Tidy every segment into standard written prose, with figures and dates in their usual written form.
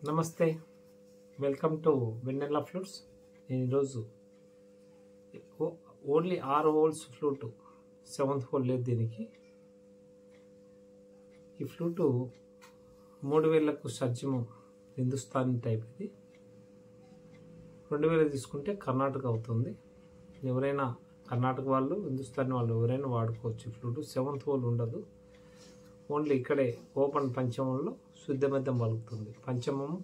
నమస్తే, welcome to vanilla flutes. నేను ఈరోజు only 6 holes flute, 7th whole లేదు దీనికి. ఈ ఫ్లూటు 3000కు సజ్జము హిందుస్థానీ టైప్. ఇది 2000 తీసుకుంటే కర్ణాటక అవుతుంది. ఎవరైనా కర్ణాటక వాళ్ళు, హిందుస్థానీ వాళ్ళు ఎవరైనా వాడుకోవచ్చు. ఈ ఫ్లూటు 7th హోల్ ఉండదు. ఓన్లీ ఇక్కడే ఓపెన్ పంచమంలో శుద్ధ మధ్యం పలుకుతుంది. పంచమము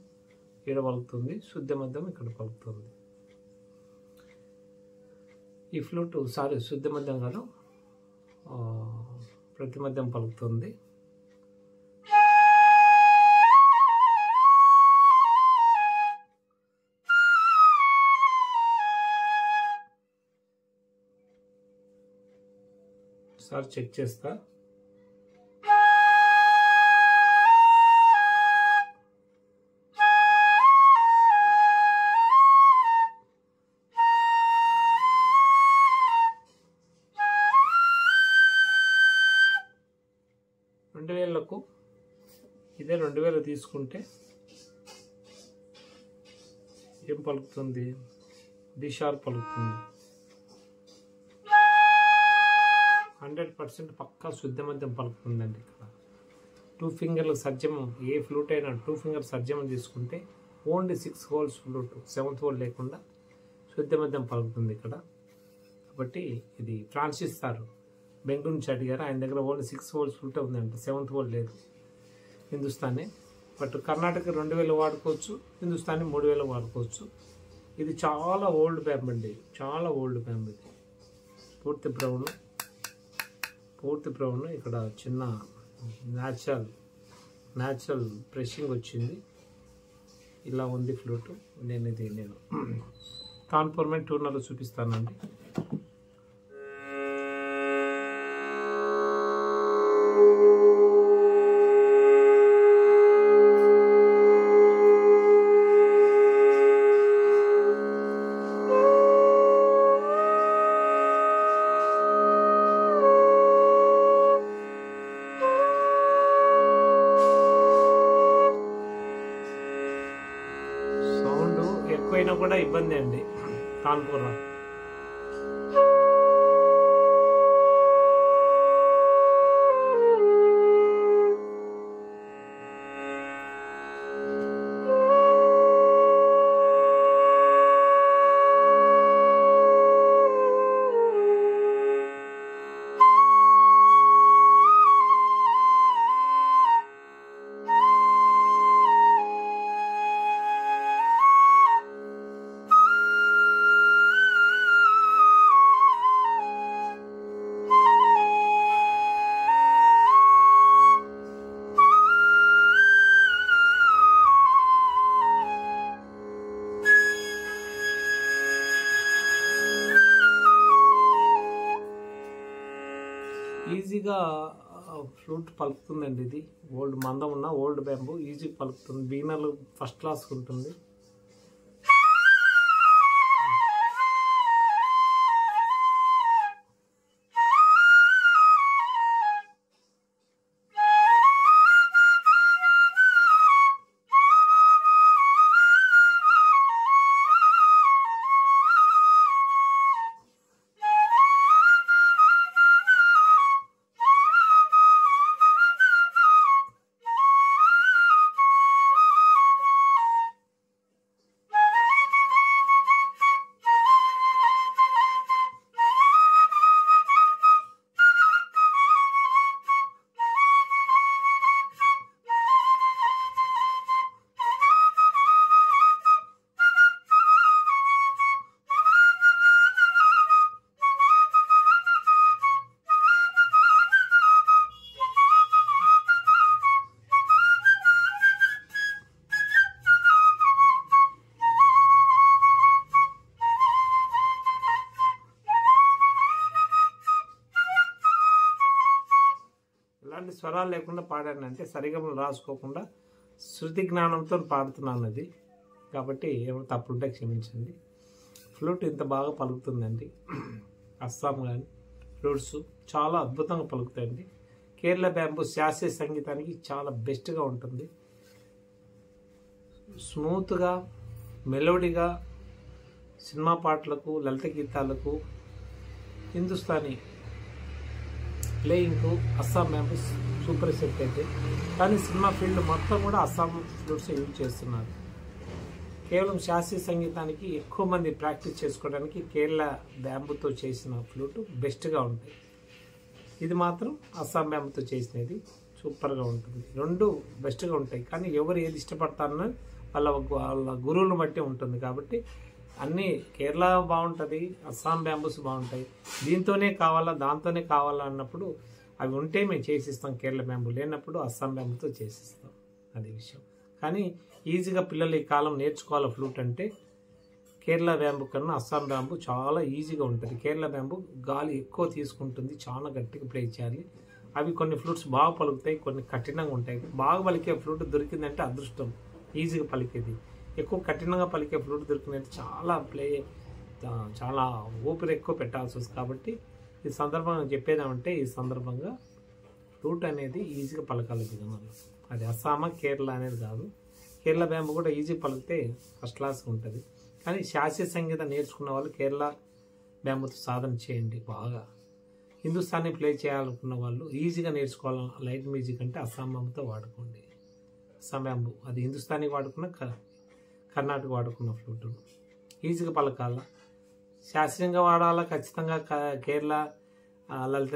ఇక్కడ పలుకుతుంది, శుద్ధ మధ్యం ఇక్కడ పలుకుతుంది. ఈ ఫ్లూటు శుద్ధ మధ్యం కాదు, ప్రతి మధ్యం పలుకుతుంది. ఒకసారి చెక్ చేస్తా. ఇదే 2000 తీసుకుంటే ఏం పలుకుతుంది? డి షార్ప్ పలుకుతుంది. 100% పక్కా శుద్ధ మధ్యం పలుకుతుందండి. ఇక్కడ 2 ఫింగర్ల సజ్జము, ఏ ఫ్లూట్ అయినా 2 ఫింగర్ సజ్జము తీసుకుంటే only 6 holes flute, 7th whole లేకుండా శుద్ధ మధ్యం పలుకుతుంది ఇక్కడ. కాబట్టి ఇది ఫ్రాన్సిస్ సార్ బెంగళూరు నుంచి అడిగారు. ఆయన దగ్గర ఓన్లీ 6 హోల్స్ ఫ్లూట్ ఉందంట, 7th హోల్ లేదు. హిందుస్థానీ బట్ కర్ణాటక 2000 వాడుకోవచ్చు, హిందుస్థానీ 3000 వాడుకోవచ్చు. ఇది చాలా ఓల్డ్ బ్యాంబ్ అండి, చాలా ఓల్డ్ బ్యాంబ్. ఇది పూర్తి బ్రౌన్. ఇక్కడ చిన్న న్యాచురల్ ప్రెషింగ్ వచ్చింది. ఇలా ఉంది ఫ్లూటు. నేను కాన్ఫర్మేట్ టూర్నర్లో చూపిస్తానండి. ఎక్కువైనా కూడా ఇబ్బంది అండి. కాన్పూర్ ఈజీగా ఫ్లూట్ పలుకుతుందండి. ఇది మందం ఉన్న ఓల్డ్ బ్యాంబు, ఈజీ పలుకుతుంది. బిగినర్లు ఫస్ట్ క్లాస్ ఉంటుంది. ఇలాంటి స్వరాలు లేకుండా పాడానంటే సరిగమలు రాసుకోకుండా శృతి జ్ఞానంతో పాడుతున్నాను అది. కాబట్టి ఏమైనా తప్పుంటే క్షమించండి. ఫ్లూట్ ఇంత బాగా పలుకుతుందండి. అస్సాం కానీ ఫ్లూట్స్ చాలా అద్భుతంగా పలుకుతాయండి. కేరళ బ్యాంబూ శాస్త్రీయ సంగీతానికి చాలా బెస్ట్గా ఉంటుంది. స్మూత్గా మెలోడీగా సినిమా పాటలకు లలిత గీతాలకు హిందుస్థానీ ప్లేయింగ్కు అస్సాం బ్యాంబూస్ సూపర్ సెట్ అయితే, కానీ సినిమా ఫీల్డ్ మొత్తం కూడా అస్సాం ఫ్లూట్స్ యూజ్ చేస్తున్నారు. కేవలం శాస్త్రీయ సంగీతానికి ఎక్కువ మంది ప్రాక్టీస్ చేసుకోవడానికి కేరళ బ్యాంబూతో చేసిన ఫ్లూట్ బెస్ట్గా ఉంటాయి. ఇది మాత్రం అస్సాం బ్యాంబూతో చేసినది సూపర్గా ఉంటుంది. రెండు బెస్ట్గా ఉంటాయి, కానీ ఎవరు ఏది ఇష్టపడతారో వాళ్ళ గురువులను బట్టి ఉంటుంది. కాబట్టి అన్నీ కేరళ బాగుంటుంది, అస్సాం బ్యాంబూస్ బాగుంటాయి. దీంతోనే కావాలా దాంతోనే కావాలా అన్నప్పుడు అవి ఉంటే మేము చేసిస్తాం. కేరళ బ్యాంబూ లేనప్పుడు అస్సాం బ్యాంబూతో చేసిస్తాం. అది విషయం. కానీ ఈజీగా పిల్లలు ఈ కాలం నేర్చుకోవాలి ఫ్లూట్ అంటే కేరళ బ్యాంబూ కన్నా అస్సాం బ్యాంబూ చాలా ఈజీగా ఉంటుంది. కేరళ బ్యాంబూ గాలి ఎక్కువ తీసుకుంటుంది, చాలా గట్టిగా ప్లే చేయాలి. అవి కొన్ని ఫ్లూట్స్ బాగా పలుకుతాయి, కొన్ని కఠినంగా ఉంటాయి. బాగా పలికే ఫ్లూట్ దొరికిందంటే అదృష్టం, ఈజీగా పలికేది. ఎక్కువ కఠినంగా పలికే ఫ్లూట్ దొరికిందంటే చాలా ఊపిరి ఎక్కువ పెట్టాల్సి వస్తుంది. కాబట్టి ఈ సందర్భంగా చెప్పేదామంటే ఈ సందర్భంగా ఫ్లూట్ అనేది ఈజీగా పలకాలి జనాలు. అది అస్సామా కేరళ అనేది కాదు. కేరళ బ్యాంబూ కూడా ఈజీ పలికితే ఫస్ట్ క్లాస్గా ఉంటుంది. కానీ శాస్త్రీయ సంగీతం నేర్చుకున్న వాళ్ళు కేరళ బ్యాంబూతో సాధన చేయండి. బాగా హిందుస్థానీ ప్లే చేయాలనుకున్న వాళ్ళు ఈజీగా నేర్చుకోవాలి. లైట్ మ్యూజిక్ అంటే అస్సాం బ్యాంబూతో వాడుకోండి. అస్సాం బ్యాంబూ అది హిందుస్థానీ వాడుకున్న కర్ణాటక వాడుకున్న ఫ్లూట్ ఈజీగా పలకాల. శాస్త్రీయంగా వాడాలా ఖచ్చితంగా కేరళ లలిత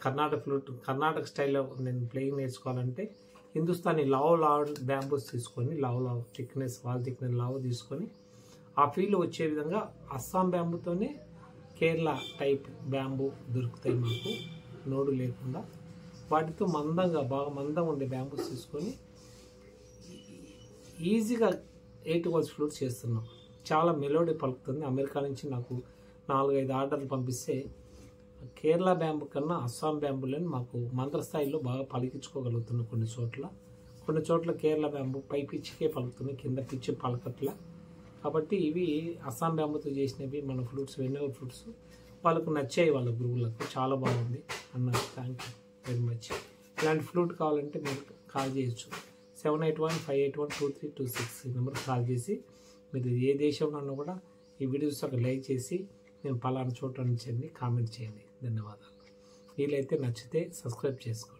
కర్ణాటక ఫ్లూట్ కర్ణాటక స్టైల్లో నేను ప్లేయింగ్ నేర్చుకోవాలంటే హిందుస్థానీ లావ్ బ్యాంబూస్ తీసుకొని లావ్ థిక్నెస్ వాల్ థిక్నెస్ లావ్ తీసుకొని ఆ ఫీల్ వచ్చే విధంగా అస్సాం బ్యాంబూతోనే కేరళ టైప్ బ్యాంబూ దొరుకుతాయి మాకు, నోడు లేకుండా. వాటితో బాగా మందంగా ఉండే బ్యాంబూస్ తీసుకొని ఈజీగా 8 holes ఫ్లూట్ చేస్తున్నాం. చాలా మెలోడీ పలుకుతుంది. అమెరికా నుంచి నాకు 4-5 ఆర్డర్లు పంపిస్తే కేరళ బ్యాంబూ కన్నా అస్సాం బ్యాంబూలని మాకు మంత్రస్థాయిలో బాగా పలికించుకోగలుగుతున్నాం. కొన్ని చోట్ల కేరళ బ్యాంబూ పై పిచ్చికే పలుకుతున్నాయి, కింద పిచ్చి పలకట్ల. కాబట్టి ఇవి అస్సాం బ్యాంబూతో చేసినవి మన ఫ్లూట్స్, వెన్నెల ఫ్లూట్స్ వాళ్ళకు నచ్చాయి, వాళ్ళ గురువులకు చాలా బాగుంది అన్నారు. Thank you very much. ఇలాంటి ఫ్లూట్ కావాలంటే మీరు కాల్ చేయొచ్చు. 781-581-2326 ఈ నెంబర్కి కాల్ చేసి మీరు ఏ దేశంలో ఉన్నా కూడా ఈ వీడియోస్ ఒక లైక్ చేసి నేను పలానా చోట నుంచి కామెంట్ చేయండి. ధన్యవాదాలు. వీలైతే నచ్చితే సబ్స్క్రైబ్ చేసుకోండి.